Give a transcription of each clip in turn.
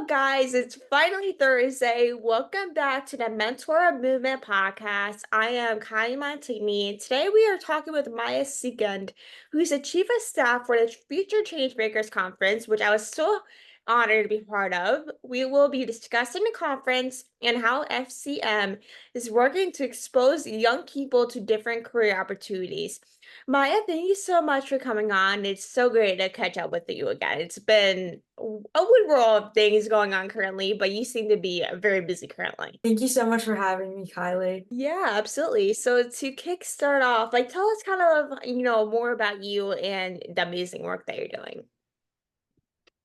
guys? It's finally Thursday. Welcome back to the Mentor Movement podcast. I am Kylie Montigney. Today we are talking with Maya Sikand, who's the Chief of Staff for the Future Changemakers Conference, which I was so honored to be part of. We will be discussing the conference and how FCM is working to expose young people to different career opportunities. Maya, thank you so much for coming on. It's so great to catch up with you again. It's been a good roll of things going on currently, but you seem to be very busy currently. Thank you so much for having me, Kylie. Yeah, absolutely. So to kick start off, tell us kind of, more about you and the amazing work that you're doing.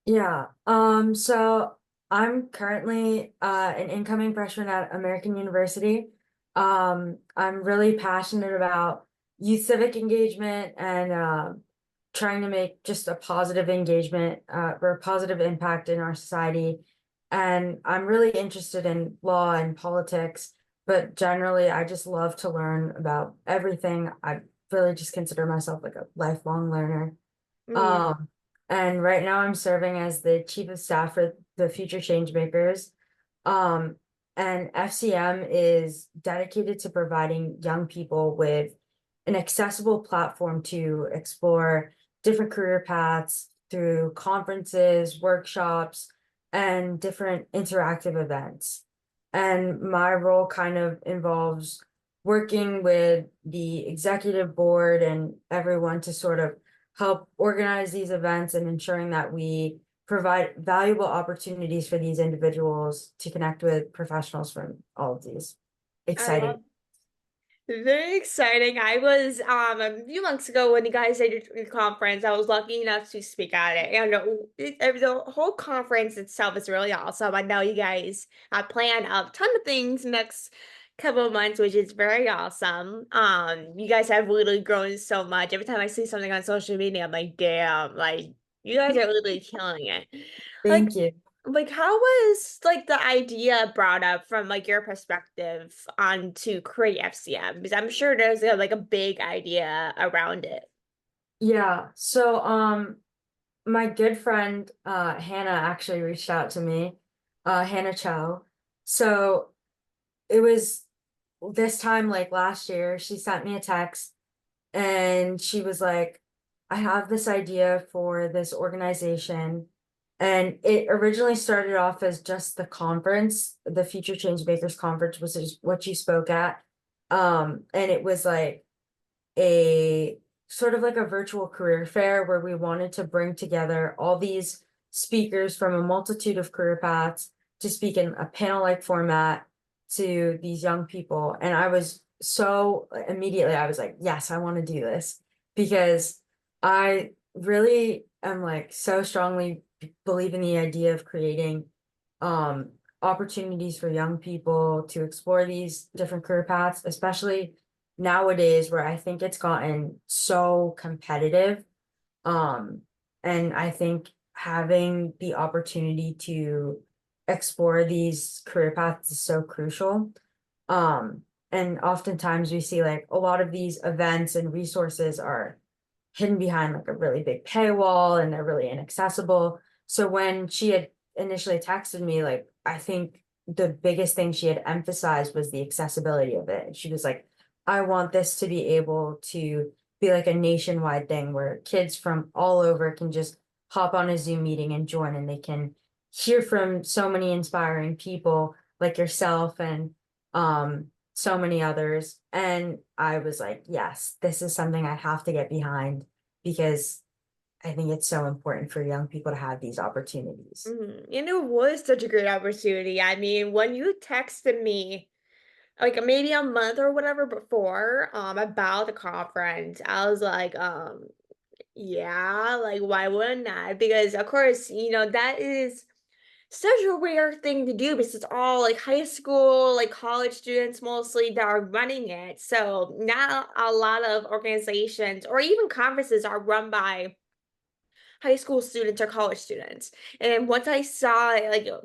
Yeah. So I'm currently an incoming freshman at American University. I'm really passionate about youth civic engagement and trying to make just a positive engagement or a positive impact in our society. And I'm really interested in law and politics, but generally I just love to learn about everything. I really just consider myself like a lifelong learner. Mm. Um, and right now I'm serving as the chief of staff for the Future Changemakers. Um, and FCM is dedicated to providing young people with an accessible platform to explore different career paths through conferences, workshops, and different interactive events. And my role kind of involves working with the executive board and everyone to sort of help organize these events and ensuring that we provide valuable opportunities for these individuals to connect with professionals from all of these I love exciting. Very exciting. I was a few months ago when you guys did your conference, I was lucky enough to speak at it. And the whole conference itself is really awesome. I know you guys have planned a ton of things next couple of months, which is very awesome. You guys have literally grown so much. Every time I see something on social media, I'm like, damn, you guys are literally killing it. Like Thank you. how was the idea brought up from your perspective on to create FCM? Because I'm sure there's a big idea around it. Yeah. So my good friend Hannah actually reached out to me, Hannah Cho. So it was this time like last year, she sent me a text and she was like, I have this idea for this organization. And it originally started off as just the conference, the Future Changemakers Conference, which is what you spoke at. And it was like a sort of like a virtual career fair where we wanted to bring together all these speakers from a multitude of career paths to speak in a panel-like format to these young people. And I was so immediately, I was like, yes, I want to do this because I really am like so strongly believe in the idea of creating um opportunities for young people to explore these different career paths, especially nowadays where I think it's gotten so competitive. Um, and I think having the opportunity to explore these career paths is so crucial. And oftentimes we see like a lot of these events and resources are hidden behind like a really big paywall and they're really inaccessible. So when she had initially texted me, like I think the biggest thing she had emphasized was the accessibility of it. She was like, I want this to be able to be like a nationwide thing where kids from all over can just hop on a Zoom meeting and join and they can hear from so many inspiring people like yourself and so many others. And I was like, yes, this is something I have to get behind because I think it's so important for young people to have these opportunities. And it was such a great opportunity. I mean, when you texted me maybe a month or whatever before about the conference, I was like, yeah, why wouldn't I? Because of course, that is such a rare thing to do because it's all high school, college students mostly that are running it. So not a lot of organizations or even conferences are run by high school students or college students. And once I saw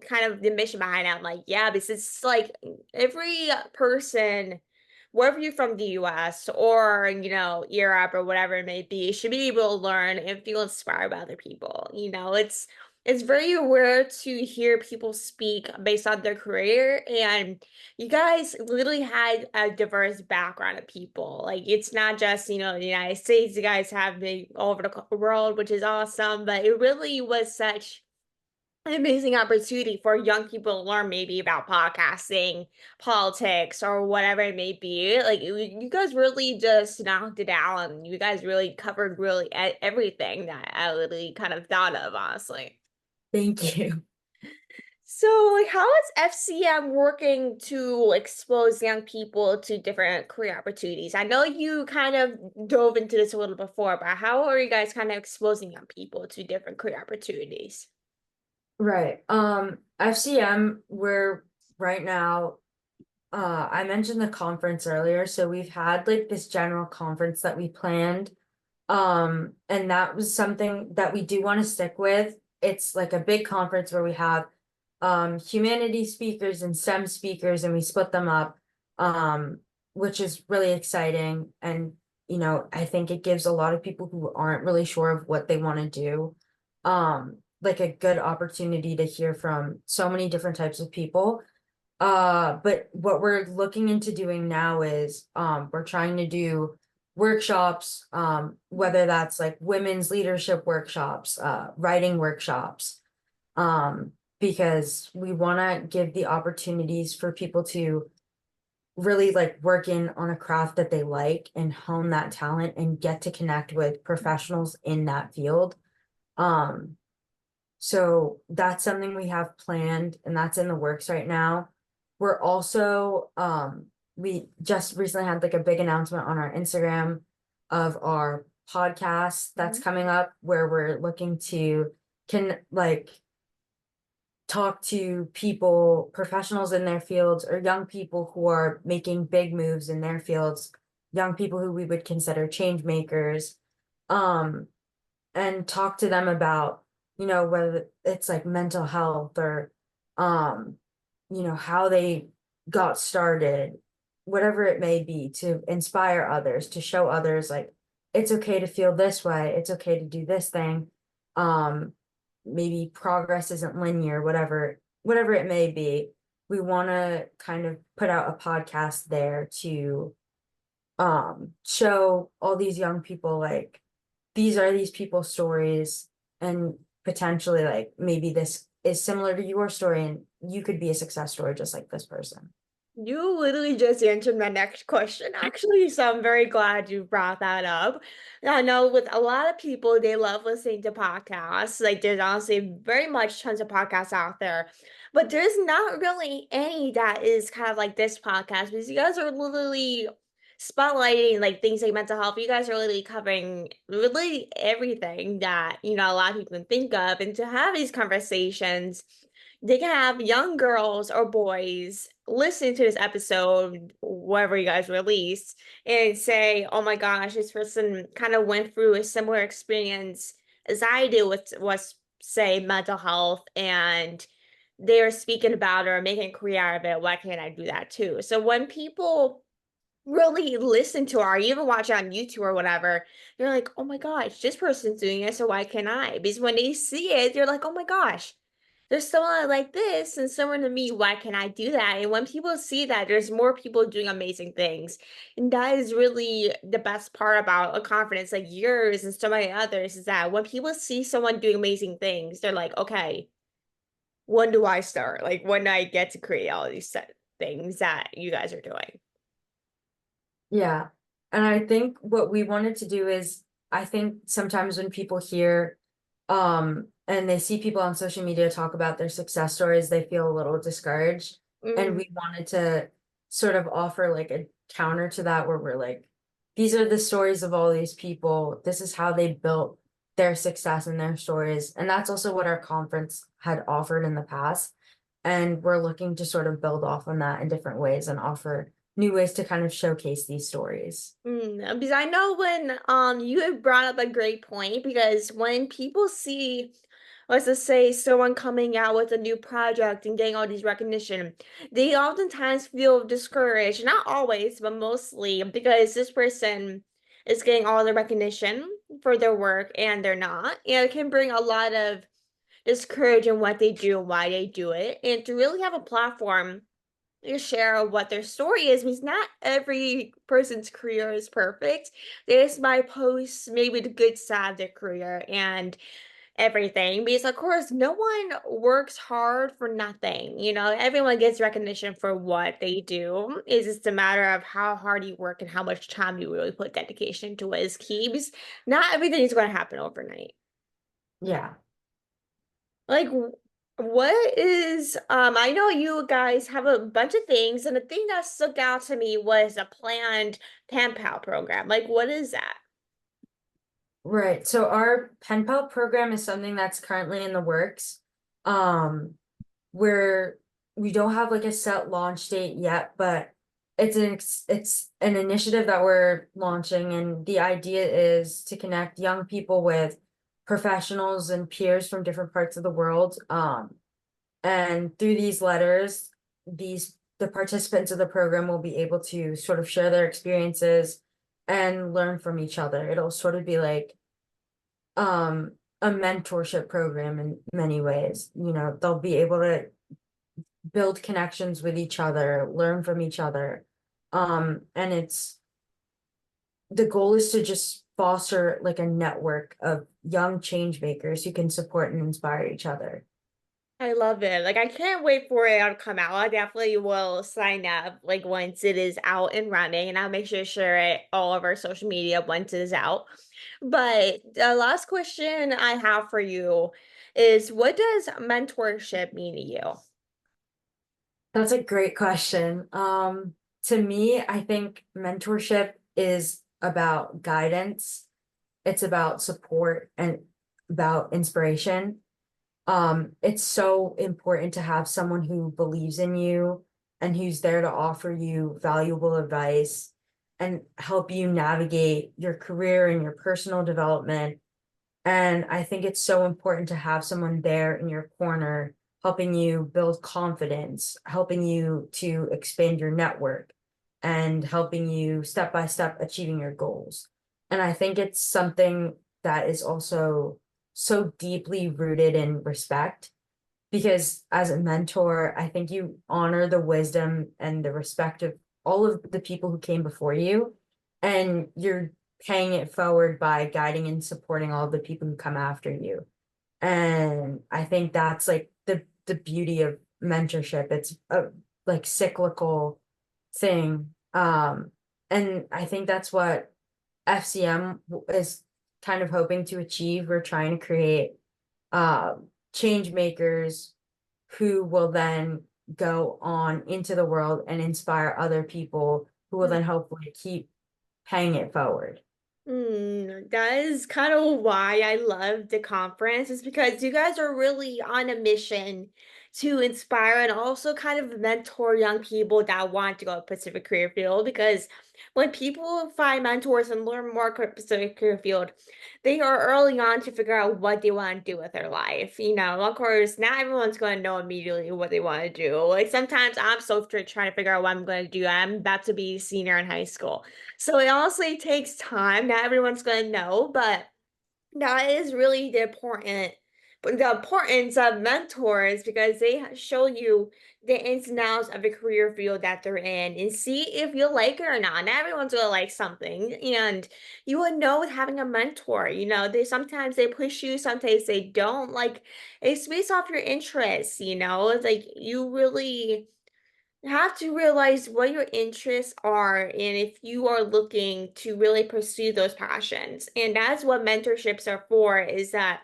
kind of the mission behind it, I'm like, yeah, because it's every person, wherever you're from the US or, Europe or whatever it may be, should be able to learn and feel inspired by other people. It's it's very rare to hear people speak based on their career, and you guys literally had a diverse background of people. Like it's not just, the United States, you guys have been all over the world, which is awesome, but it really was such an amazing opportunity for young people to learn maybe about podcasting, politics, or whatever it may be. Like you guys really just knocked it out, and you guys really covered really everything that I literally kind of thought of, honestly. Thank you. So, like, how is FCM working to expose young people to different career opportunities? I know you kind of dove into this a little before, but how are you guys kind of exposing young people to different career opportunities? Right. FCM, we're right now, I mentioned the conference earlier, so we've had like this general conference that we planned. And that was something that we do want to stick with. It's like a big conference where we have humanities speakers and STEM speakers, and we split them up, um, which is really exciting. And, I think it gives a lot of people who aren't really sure of what they want to do, like a good opportunity to hear from so many different types of people. But what we're looking into doing now is we're trying to do workshops, whether that's like women's leadership workshops, writing workshops, because we want to give the opportunities for people to really like work in on a craft that they like and hone that talent and get to connect with professionals in that field. Um, so that's something we have planned and that's in the works right now. We're also, we just recently had like a big announcement on our Instagram of our podcast that's Mhm. coming up where we're looking to can like talk to people, professionals in their fields, or young people who are making big moves in their fields, young people who we would consider change makers, um, and talk to them about, whether it's like mental health or, um, how they got started, whatever it may be, to inspire others, to show others like it's okay to feel this way, it's okay to do this thing. Um, maybe progress isn't linear, whatever it may be. We want to kind of put out a podcast there to show all these young people like these are these people's stories, and potentially like maybe this is similar to your story and you could be a success story just like this person. You literally just answered my next question, actually. So I'm very glad you brought that up. I know with a lot of people, they love listening to podcasts. Like there's honestly very much tons of podcasts out there, but there's not really any that is kind of like this podcast because you guys are literally spotlighting like things like mental health. You guys are literally covering really everything that, a lot of people can think of. And to have these conversations, they can have young girls or boys listen to this episode, wherever you guys release, and say, oh my gosh, this person kind of went through a similar experience as I did with what's say mental health, and they're speaking about it or making a career out of it. Why can't I do that too? So when people really listen to or even watch it on YouTube or whatever, you're like, oh my gosh, this person's doing it, so why can't I? Because when they see it, you're like, oh my gosh, there's someone like this and someone to me, why can I do that? And when people see that, there's more people doing amazing things. And that is really the best part about a conference like yours and so many others is that when people see someone doing amazing things, they're like, okay, when do I start? Like, when do I get to create all these things that you guys are doing? Yeah. And I think what we wanted to do is I think sometimes when people hear and they see people on social media talk about their success stories, they feel a little discouraged. And Mm. we wanted to sort of offer like a counter to that where we're like, these are the stories of all these people. This is how they built their success and their stories. And that's also what our conference had offered in the past. And we're looking to sort of build off on that in different ways and offer new ways to kind of showcase these stories. Because I know when you had brought up a great point because when people see, let's just say someone coming out with a new project and getting all these recognition, they oftentimes feel discouraged. Not always, but mostly because this person is getting all the recognition for their work and they're not. And it can bring a lot of just courage in what they do and why they do it, and to really have a platform to share what their story is means not every person's career is perfect. There's my post, maybe the good side of their career and everything. Because of course, no one works hard for nothing. You know, everyone gets recognition for what they do. It's just a matter of how hard you work and how much time you really put dedication to what is key. Because not everything is going to happen overnight. Yeah. Like, what is I know you guys have a bunch of things, and the thing that stuck out to me was a planned pen pal program. Like, what is that? Right. So our pen pal program is something that's currently in the works. Um, where we don't have like a set launch date yet, but it's an initiative that we're launching, and the idea is to connect young people with professionals and peers from different parts of the world. And through these letters, the participants of the program will be able to sort of share their experiences and learn from each other. It'll sort of be like a mentorship program in many ways. You know, they'll be able to build connections with each other, learn from each other. And it's the goal is to just foster like a network of young change makers who can support and inspire each other. I love it. Like, I can't wait for it to come out. I definitely will sign up like once it is out and running, and I'll make sure to share it all of our social media once it is out. But the last question I have for you is, what does mentorship mean to you? That's a great question. To me, I think mentorship is about guidance. It's about support and about inspiration. It's so important to have someone who believes in you and who's there to offer you valuable advice and help you navigate your career and your personal development. And I think it's so important to have someone there in your corner, helping you build confidence, helping you to expand your network, and helping you step by step achieving your goals. And I think it's something that is also so deeply rooted in respect, because as a mentor, I think you honor the wisdom and the respect of all of the people who came before you, and you're paying it forward by guiding and supporting all the people who come after you. And I think that's like the beauty of mentorship. It's a like cyclical thing. And I think that's what FCM is kind of hoping to achieve. We're trying to create uh, change makers who will then go on into the world and inspire other people who will then hopefully keep paying it forward. That is kind of why I love the conference, is because you guys are really on a mission to inspire and also kind of mentor young people that want to go to Pacific career field. Because when people find mentors and learn more Pacific career field, they are early on to figure out what they want to do with their life. You know, of course, not everyone's going to know immediately what they want to do. Like sometimes I'm so trying to figure out what I'm going to do. I'm about to be a senior in high school. So it honestly takes time. Not everyone's going to know, but that is really the importance of mentors, because they show you the ins and outs of the career field that they're in and see if you like it or not. Not everyone's gonna like something, and you would know with having a mentor. You know, they sometimes they push you, sometimes they don't. Like it's based off your interests. You know, it's like you really have to realize what your interests are and if you are looking to really pursue those passions. And that's what mentorships are for, is that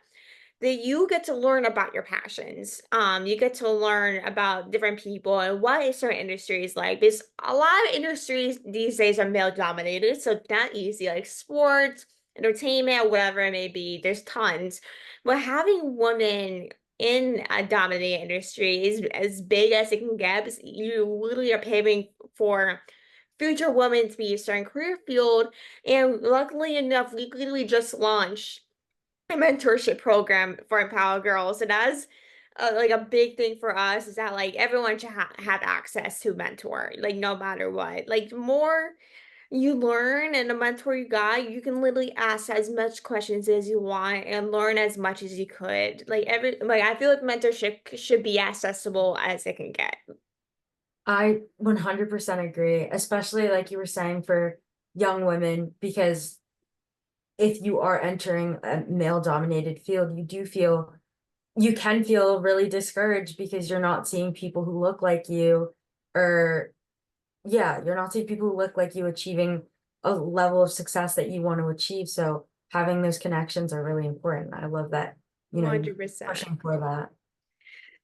you get to learn about your passions. You get to learn about different people and what certain industries like. Because a lot of industries these days are male dominated, so it's not easy. Like sports, entertainment, whatever it may be, there's tons. But having women in a dominated industry is as big as it can get, because you literally are paving for future women to be a certain career field. And luckily enough, we literally just launched a mentorship program for Empower Girls, and that's like a big thing for us, is that like everyone should have access to mentor, like no matter what. Like more. You learn, and the mentor you got, you can literally ask as much questions as you want and learn as much as you could. Like I feel like mentorship should be accessible as it can get. I 100% agree, especially like you were saying for young women, because if you are entering a male dominated field, you can feel really discouraged because you're not seeing people who look like you, or yeah, you're not seeing people who look like you achieving a level of success that you want to achieve. So having those connections are really important. I love that, you're 100%. pushing for that.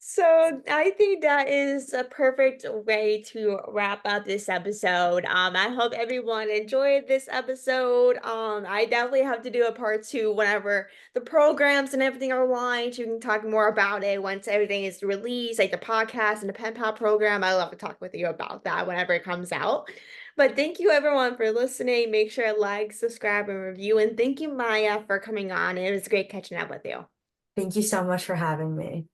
So I think that is a perfect way to wrap up this episode. I hope everyone enjoyed this episode. I definitely have to do a part two whenever the programs and everything are launched. You can talk more about it once everything is released, like the podcast and the pen pal program. I love to talk with you about that whenever it comes out. But thank you everyone for listening. Make sure to like, subscribe, and review. And thank you, Maya, for coming on. It was great catching up with you. Thank you so much for having me.